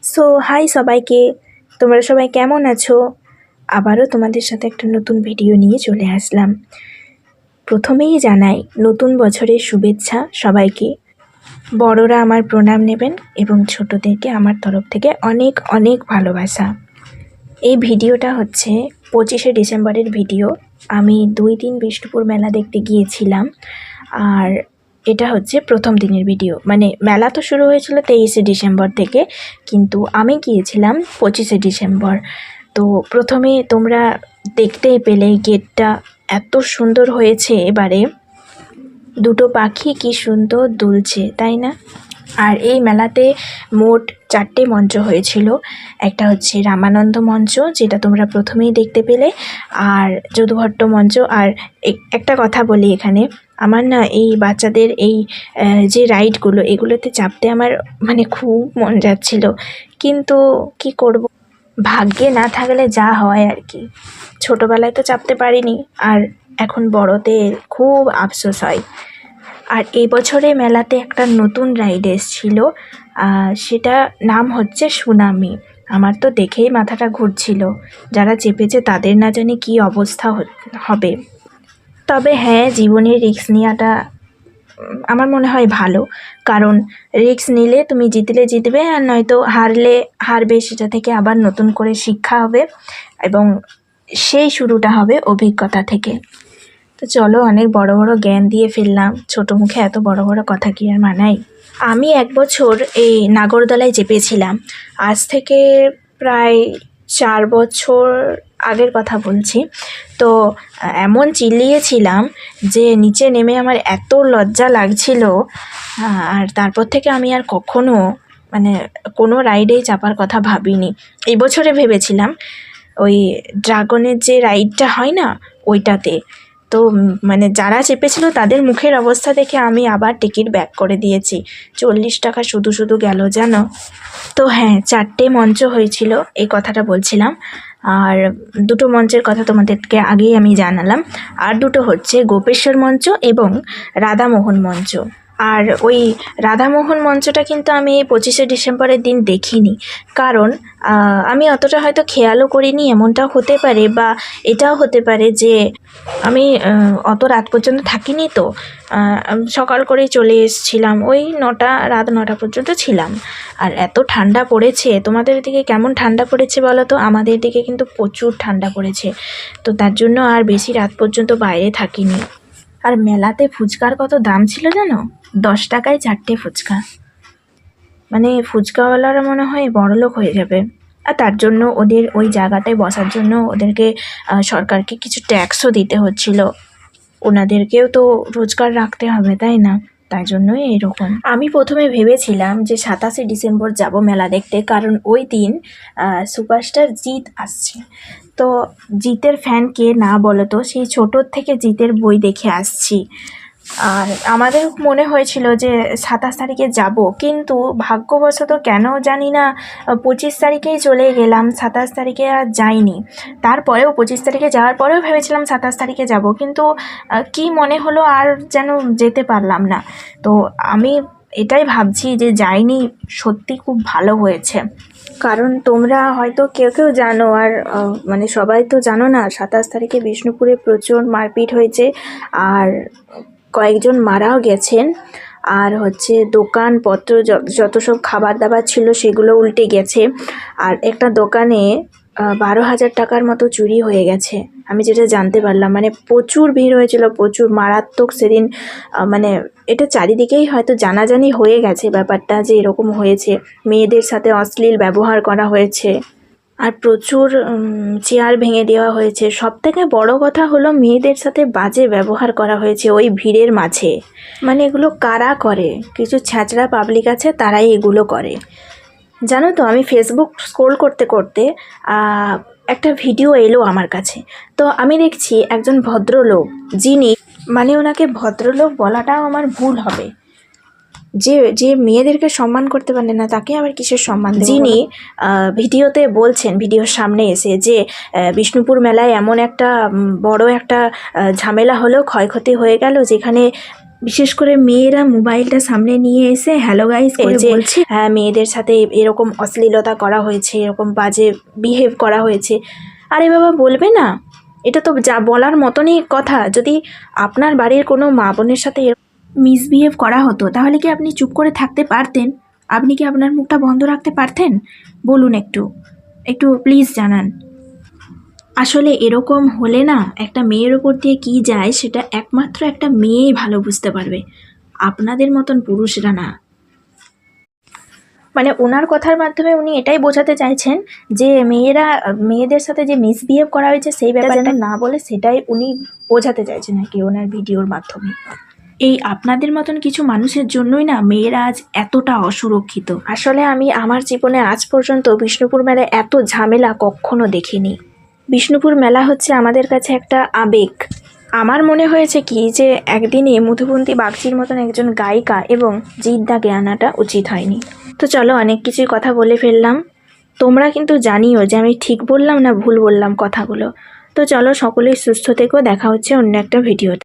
So high সবাইকে, তোমরা সবাই কেমন আছো? আবারও তোমাদের সাথে একটা নতুন ভিডিও নিয়ে চলে আসলাম। প্রথমেই জানাই নতুন বছরের শুভেচ্ছা সবাইকে। বড়রা আমার প্রণাম নেবেন এবং ছোটদেরকে আমার তরফ থেকে অনেক অনেক ভালোবাসা। এই ভিডিওটা হচ্ছে 25শে ডিসেম্বরের ভিডিও। আমি 2 দিন বিষ্ণুপুর মেলা দেখতে গিয়েছিলাম, আর এটা হচ্ছে প্রথম দিনের ভিডিও। মানে মেলা তো শুরু হয়েছিল 23শে ডিসেম্বর থেকে, কিন্তু আমি গিয়েছিলাম 25শে ডিসেম্বর। তো প্রথমে তোমরা দেখতেই পেলে গেটটা এত সুন্দর হয়েছে এবারে। দুটো পাখি কি সুন্দর দুলছে, তাই না? আর এই মেলাতে মোট 4টে মঞ্চ হয়েছিল। একটা হচ্ছে রামানন্দ মঞ্চ, যেটা তোমরা প্রথমেই দেখতে পেলে, আর যদুভট্ট মঞ্চ। আর একটা কথা বলি এখানে, আমার না এই বাচ্চাদের এই যে রাইডগুলো, এগুলোতে চাপতে আমার মানে খুব মন যাচ্ছিল, কিন্তু কি করব, ভাগ্যে না থাকলে যা হয় আর কি। ছোটোবেলায় তো চাপতে পারিনি, আর এখন বড়তে খুব আফসোস হয়। আর এই বছরে মেলাতে একটা নতুন রাইড এসেছিল, সেটা নাম হচ্ছে সুনামি। আমার তো দেখেই মাথাটা ঘুরছিল, যারা চেপেছে তাদের না জানি কী অবস্থা হবে। তবে হ্যাঁ, জীবনের রিস্ক নেওয়াটা আমার মনে হয় ভালো, কারণ রিস্ক নিলে তুমি জিতবে, আর নয়তো হারলে হারবে। সেটা থেকে আবার নতুন করে শিক্ষা হবে এবং সেই শুরুটা হবে অভিজ্ঞতা থেকে। তো চলো, অনেক বড় বড় জ্ঞান দিয়ে ফেললাম, ছোটো মুখে এত বড় বড় কথা কি আর মানাই। আমি 1 বছর এই নাগরদোলায় চেপেছিলাম, আজ থেকে প্রায় 4 বছর আগের কথা বলছি। তো এমন চিল্লিয়েছিলাম যে নিচে নেমে আমার এত লজ্জা লাগছিল, আর তারপর থেকে আমি আর কখনো মানে কোনো রাইডেই চাপার কথা ভাবিনি। এই বছরে ভেবেছিলাম ওই ড্রাগনের যে রাইডটা হয় না, ওইটাতে। তো মানে যারা চেপেছিল তাদের মুখের অবস্থা দেখে আমি আবার টিকিট ব্যাক করে দিয়েছি। 40 টাকা শুধু শুধু গেল জানো। তো হ্যাঁ, 4টে মঞ্চ হয়েছিল, এই কথাটা বলছিলাম। আর 2টো মঞ্চের কথা তোমাদেরকে আগেই আমি জানালাম। আর 2টো হচ্ছে গোপেশ্বর মঞ্চ এবং রাধামোহন মঞ্চ। আর ওই রাধামোহন মঞ্চটা কিন্তু আমি 25শে ডিসেম্বরের দিন দেখিনি, কারণ আমি অতটা হয়তো খেয়ালও করিনি। এমনটাও হতে পারে, বা এটাও হতে পারে যে আমি অত রাত পর্যন্ত থাকিনি, তো সকাল করেই চলে এসেছিলাম, ওই রাত 9টা পর্যন্ত ছিলাম। আর এত ঠান্ডা পড়েছে, তোমাদের দিকে কেমন ঠান্ডা পড়েছে বলো তো? আমাদের দিকে কিন্তু প্রচুর ঠান্ডা পড়েছে, তো তার জন্য আর বেশি রাত পর্যন্ত বাইরে থাকিনি। আর মেলাতে ফুচকার কত দাম ছিল জানো? 10 টাকায় 4টে ফুচকা। মানে ফুচকাওয়ালারা মনে হয় বড়লোক হয়ে যাবে। আর তার জন্য ওদের ওই জায়গাটায় বসার জন্য ওদেরকে সরকারকে কিছু ট্যাক্সও দিতে হচ্ছিল। ওনাদেরকেও তো রোজগার রাখতে হবে, তাই না? তাই জন্যই এরকম। আমি প্রথমে ভেবেছিলাম যে 27শে ডিসেম্বর যাব মেলা দেখতে, কারণ ওই দিন সুপারস্টার জিৎ আসছে। তো জিতের ফ্যান কে না বলো তো? সেই ছোটোর থেকে জিতের বই দেখে আসছি, আর আমাদের মনে হয়েছিল যে 27 তারিখে যাব, কিন্তু ভাগ্যবশত কেন জানি না 25 তারিখেই চলে গেলাম, 27 তারিখে আর যাইনি। তারপরেও 25 তারিখে যাওয়ার পরেও ভেবেছিলাম 27 তারিখে যাব, কিন্তু কি মনে হলো আর যেন যেতে পারলাম না। তো আমি এটাই ভাবছি যে যাইনি, সত্যি খুব ভালো হয়েছে। কারণ তোমরা হয়তো কেউ কেউ জানো, আর মানে সবাই তো জানো না, 27 তারিখে বিষ্ণুপুরে প্রচুর মারপিট হয়েছে, আর কয়েকজন মারাও গেছেন। আর হচ্ছে দোকানপত্র যত সব খাবার দাবার ছিল সেগুলো উল্টে গেছে, আর একটা দোকানে 12,000 টাকার মতো চুরি হয়ে গেছে, আমি যেটা জানতে পারলাম। মানে প্রচুর ভিড় হয়েছিল, প্রচুর মারাত্মক সেদিন। মানে এটা চারিদিকেই হয়তো জানাজানি হয়ে গেছে ব্যাপারটা, যে এরকম হয়েছে, মেয়েদের সাথে অশ্লীল ব্যবহার করা হয়েছে, আর প্রচুর চেয়ার ভেঙে দেওয়া হয়েছে। সবথেকে বড় কথা হলো মেয়েদের সাথে বাজে ব্যবহার করা হয়েছে ওই ভিড়ের মাঝে। মানে এগুলো কারা করে? কিছু ছ্যাঁচড়া পাবলিক আছে, তারাই এগুলো করে। জানো তো, আমি ফেসবুক স্ক্রোল করতে করতে একটা ভিডিও এলো আমার কাছে। তো আমি দেখছি একজন ভদ্রলোক, যিনি, মানে ওনাকে ভদ্রলোক বলাটাও আমার ভুল হবে, যে মেয়েদেরকে সম্মান করতে পারে না তাকে আবার কিসের সম্মান, যিনি ভিডিওতে বলছেন, ভিডিওর সামনে এসে, যে বিষ্ণুপুর মেলায় এমন একটা বড় একটা ঝামেলা হলো, ক্ষয়ক্ষতি হয়ে গেল, যেখানে বিশেষ করে মেয়েরা মোবাইলটা সামনে নিয়ে এসে হ্যালো গাইস করে বলছে, হ্যাঁ মেয়েদের সাথে এরকম অশ্লীলতা করা হয়েছে, এরকম বাজে বিহেভ করা হয়েছে। আরে বাবা বলবে না, এটা তো যা বলার মতনই কথা। যদি আপনার বাড়ির কোনো মা বোনের সাথে মিসবিহেভ করা হতো তাহলে কি আপনি চুপ করে থাকতে পারতেন? আপনি কি আপনার মুখটা বন্ধ রাখতে পারতেন? বলুন, একটু একটু প্লিজ জানান। আসলে এরকম হলে না একটা মেয়ের ওপর দিয়ে কী যায় সেটা একমাত্র একটা মেয়েই ভালো বুঝতে পারবে, আপনাদের মতন পুরুষরা না। মানে ওনার কথার মাধ্যমে উনি এটাই বোঝাতে চাইছেন যে মেয়েদের সাথে যে মিসবিহেভ করা হয়েছে সেই ব্যাপারটা না বলে সেটাই উনি বোঝাতে চাইছেন আর কি ওনার ভিডিওর মাধ্যমে। এই আপনাদের মতন কিছু মানুষের জন্যই না মেয়েরা আজ এতটা অসুরক্ষিত। আসলে আমি আমার জীবনে আজ পর্যন্ত বিষ্ণুপুর মেলায় এত ঝামেলা কখনো দেখিনি। বিষ্ণুপুর মেলা হচ্ছে আমাদের কাছে একটা আবেগ। আমার মনে হয়েছে কি যে একদিনে মধুবন্তী বাগচির মতন একজন গায়িকা এবং জিদ্দাকে আনাটা উচিত হয়নি। তো চলো, অনেক কিছুই কথা বলে ফেললাম। তোমরা কিন্তু জানিও যে আমি ঠিক বললাম না ভুল বললাম কথাগুলো। তো চলো, সকলেই সুস্থ থেকো, দেখা হচ্ছে অন্য একটা ভিডিওতে।